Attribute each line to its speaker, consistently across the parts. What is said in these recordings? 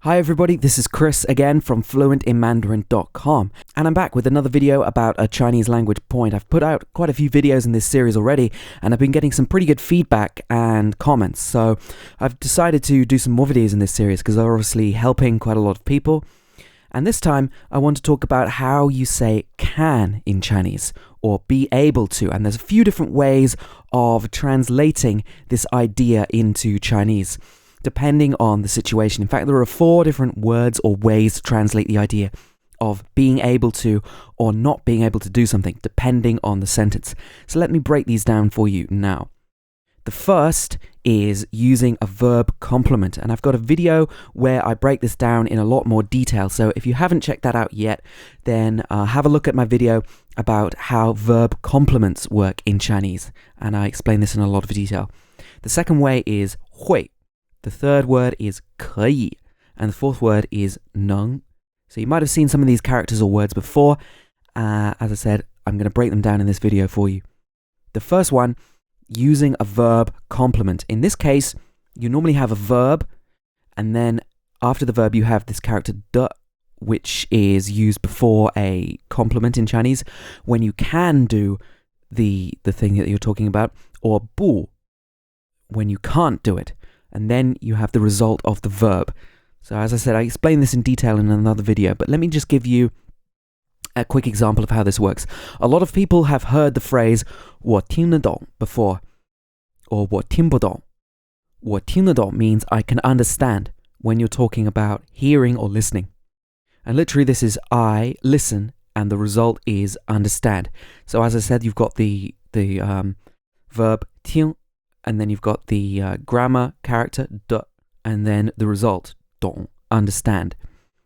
Speaker 1: Hi everybody, this is Chris again from fluentinmandarin.com, and I'm back with another video about a Chinese language point. I've put out quite a few videos in this series already, and I've been getting some pretty good feedback and comments, so I've decided to do some more videos in this series because they're obviously helping quite a lot of people. And this time, I want to talk about how you say can in Chinese, or be able to, and there's a few different ways of translating this idea into Chinese, depending on the situation. In fact, there are 4 different words or ways to translate the idea of being able to or not being able to do something, depending on the sentence. So let me break these down for you now. The first is using a verb complement, and I've got a video where I break this down in a lot more detail. So if you haven't checked that out yet, then have a look at my video about how verb complements work in Chinese, and I explain this in a lot of detail. The second way is 会. The third word is 可以, and the fourth word is 能. So you might have seen some of these characters or words before. As I said, I'm going to break them down in this video for you. The first one, using a verb complement. In this case, you normally have a verb, and then after the verb you have this character 的, which is used before a complement in Chinese when you can do the thing that you're talking about, or 不 when you can't do it. And then you have the result of the verb. So as I said, I explained this in detail in another video, but let me just give you a quick example of how this works. A lot of people have heard the phrase 我听得懂 before, or 我听不懂. 我听得懂 means I can understand when you're talking about hearing or listening. And literally this is I listen and the result is understand. So as I said, you've got the verb 听, and then you've got the grammar character 的, and then the result 懂, understand.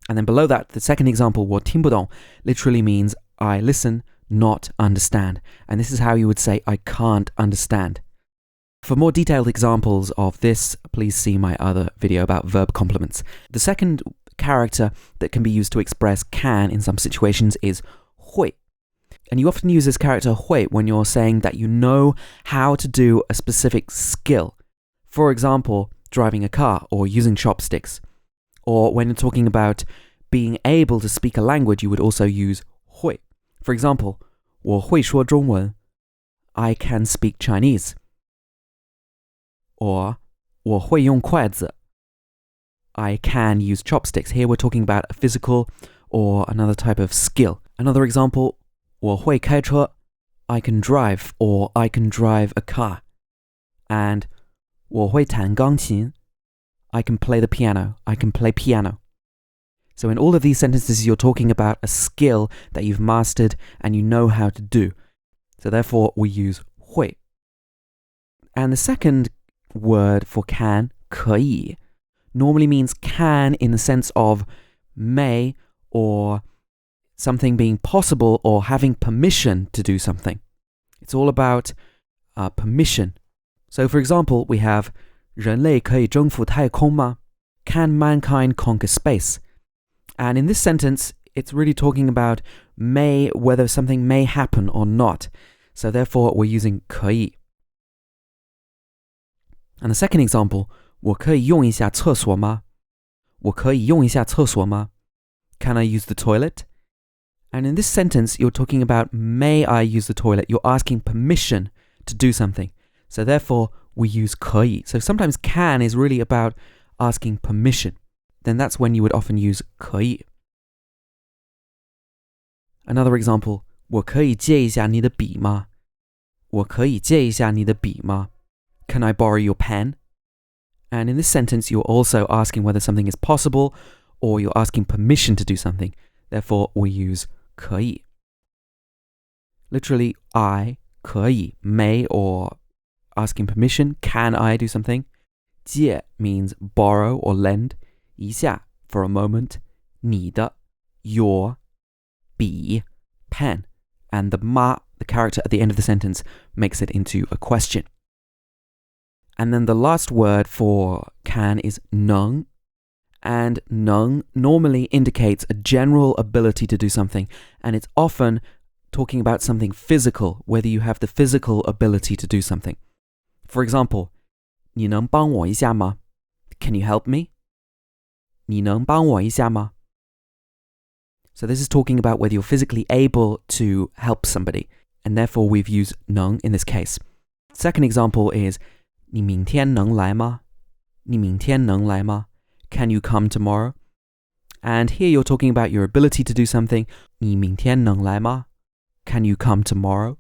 Speaker 1: And then below that, the second example, 我听不懂, literally means I listen, not understand. And this is how you would say I can't understand. For more detailed examples of this, please see my other video about verb complements. The second character that can be used to express can in some situations is 会. And you often use this character 会 when you're saying that you know how to do a specific skill. For example, driving a car or using chopsticks. Or when you're talking about being able to speak a language, you would also use 会. For example, 我会说中文. I can speak Chinese. Or 我会用筷子. I can use chopsticks. Here we're talking about a physical or another type of skill. Another example, 我会开车. I can drive, or I can drive a car. And 我会弹钢琴. I can play the piano. I can play piano. So in all of these sentences, you're talking about a skill that you've mastered and you know how to do. So therefore, we use 会. And the second word for can, 可以, normally means can in the sense of may, or something being possible, or having permission to do something. It's all about permission. So for example, we have 人类可以征服太空吗? Can mankind conquer space? And in this sentence, it's really talking about may, whether something may happen or not. So therefore, we're using 可以. And the second example, 我可以用一下厕所吗? 我可以用一下厕所吗? Can I use the toilet? And in this sentence, you're talking about may I use the toilet? You're asking permission to do something. So therefore, we use 可以. So sometimes can is really about asking permission. Then that's when you would often use 可以. Another example, 我可以借一下你的笔吗? 我可以借一下你的笔吗? Can I borrow your pen? And in this sentence, you're also asking whether something is possible, or you're asking permission to do something. Therefore, we use 可以. Literally, I, 可以, may, or asking permission, can I do something? 借 means borrow or lend. 一下 for a moment. 你的 your. 笔 pen. And the 吗, the character at the end of the sentence, makes it into a question. And then the last word for can is 能. And 能 normally indicates a general ability to do something, and it's often talking about something physical, whether you have the physical ability to do something. For example, 你能帮我一下吗? Can you help me? 你能帮我一下吗? So this is talking about whether you're physically able to help somebody, and therefore we've used 能 in this case. Second example is 你明天能来吗? 你明天能来吗? Can you come tomorrow? And here you're talking about your ability to do something. 你明天能来吗? Can you come tomorrow?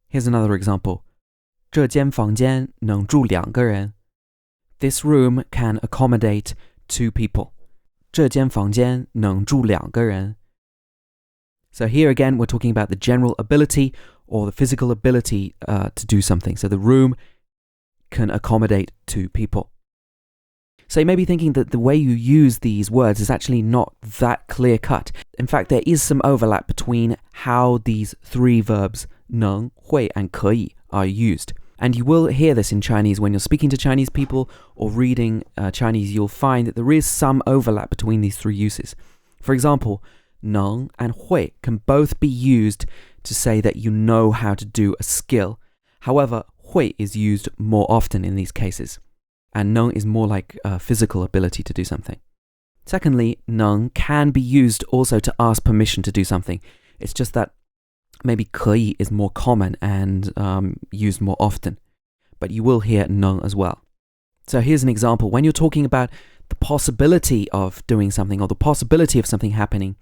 Speaker 1: Here's another example. 这间房间能住2个人. This room can accommodate 2 people. 这间房间能住2个人. So here again, we're talking about the general ability or the physical ability to do something. So the room can accommodate 2 people. So you may be thinking that the way you use these words is actually not that clear-cut. In fact, there is some overlap between how these 3 verbs 能, 会, and 可以 are used. And you will hear this in Chinese when you're speaking to Chinese people or reading Chinese. You'll find that there is some overlap between these 3 uses. For example, 能 and 会 can both be used to say that you know how to do a skill. However, 会 is used more often in these cases. And 能 is more like a physical ability to do something. Secondly, 能 can be used also to ask permission to do something. It's just that maybe 可以 is more common and used more often. But you will hear 能 as well. So here's an example. When you're talking about the possibility of doing something or the possibility of something happening,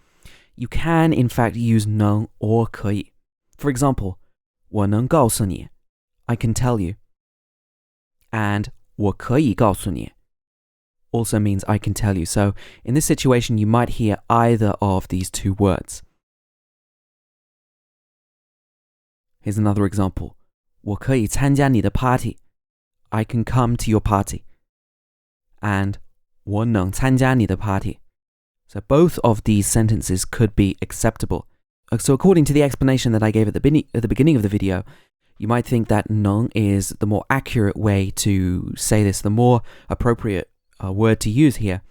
Speaker 1: you can in fact use 能 or 可以. For example, 我能告诉你, I can tell you. And 我可以告诉你 also means I can tell you. So in this situation, you might hear either of these 2 words. Here's another example. 我可以参加你的 party. I can come to your party. And 我能参加你的 party. So both of these sentences could be acceptable. So according to the explanation that I gave at the beginning of the video, you might think that 能 is the more accurate way to say this, the more appropriate word to use here.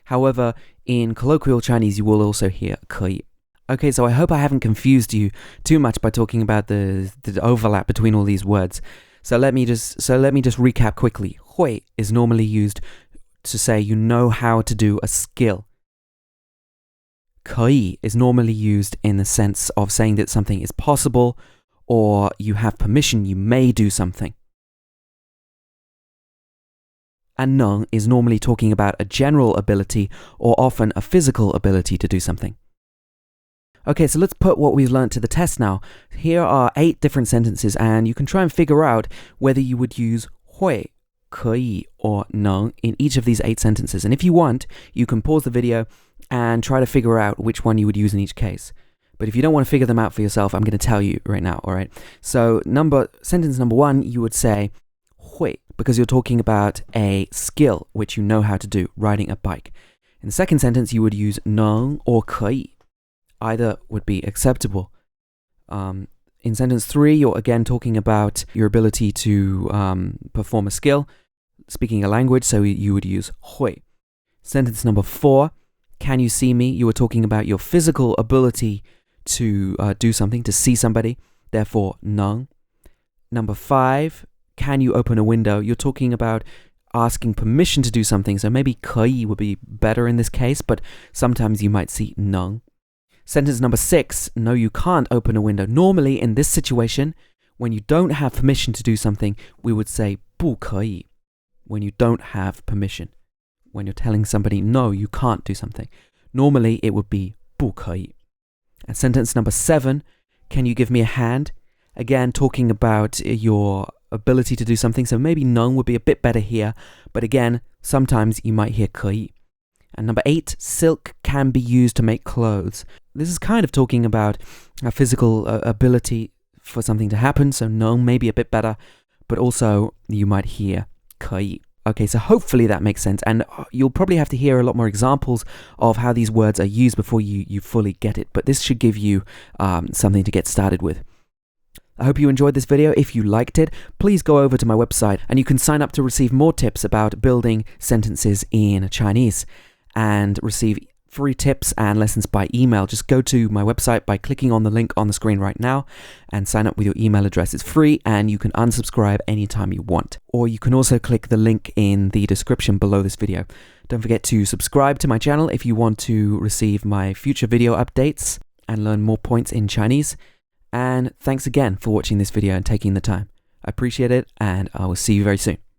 Speaker 1: However, in colloquial Chinese, you will also hear 可以. Okay, so I hope I haven't confused you too much by talking about the overlap between all these words. So let me just recap quickly. 会 is normally used to say you know how to do a skill. 可以 is normally used in the sense of saying that something is possible or you have permission, you may do something. And 能 is normally talking about a general ability or often a physical ability to do something. Okay, so let's put what we've learned to the test now. Here are 8 different sentences and you can try and figure out whether you would use 会, 可以, or 能 in each of these 8 sentences. And if you want, you can pause the video and try to figure out which one you would use in each case. But if you don't want to figure them out for yourself, I'm going to tell you right now, all right? So sentence number 1, you would say 会, because you're talking about a skill which you know how to do, riding a bike. In the second sentence, you would use 能 or 可以. Either would be acceptable. In sentence 3, you're again talking about your ability to perform a skill, speaking a language, so you would use 会. Sentence number 4, can you see me? You were talking about your physical ability to do something, to see somebody, therefore 能. Number 5, can you open a window? You're talking about asking permission to do something, so maybe 可以 would be better in this case, but sometimes you might see 能. Sentence number 6, no, you can't open a window. Normally, in this situation, when you don't have permission to do something, we would say 不可以 when you don't have permission. When you're telling somebody, no, you can't do something. Normally, it would be 不可以. And sentence number 7, can you give me a hand? Again, talking about your ability to do something, so maybe 能 would be a bit better here, but again, sometimes you might hear 可以. And number 8, silk can be used to make clothes. This is kind of talking about a physical ability for something to happen, so 能 may be a bit better, but also you might hear 可以. Okay, so hopefully that makes sense, and you'll probably have to hear a lot more examples of how these words are used before you fully get it, but this should give you something to get started with. I hope you enjoyed this video. If you liked it, please go over to my website and you can sign up to receive more tips about building sentences in Chinese and receive free tips and lessons by email, just go to my website by clicking on the link on the screen right now and sign up with your email address. It's free and you can unsubscribe anytime you want. Or you can also click the link in the description below this video. Don't forget to subscribe to my channel if you want to receive my future video updates and learn more points in Chinese. And thanks again for watching this video and taking the time. I appreciate it, and I will see you very soon.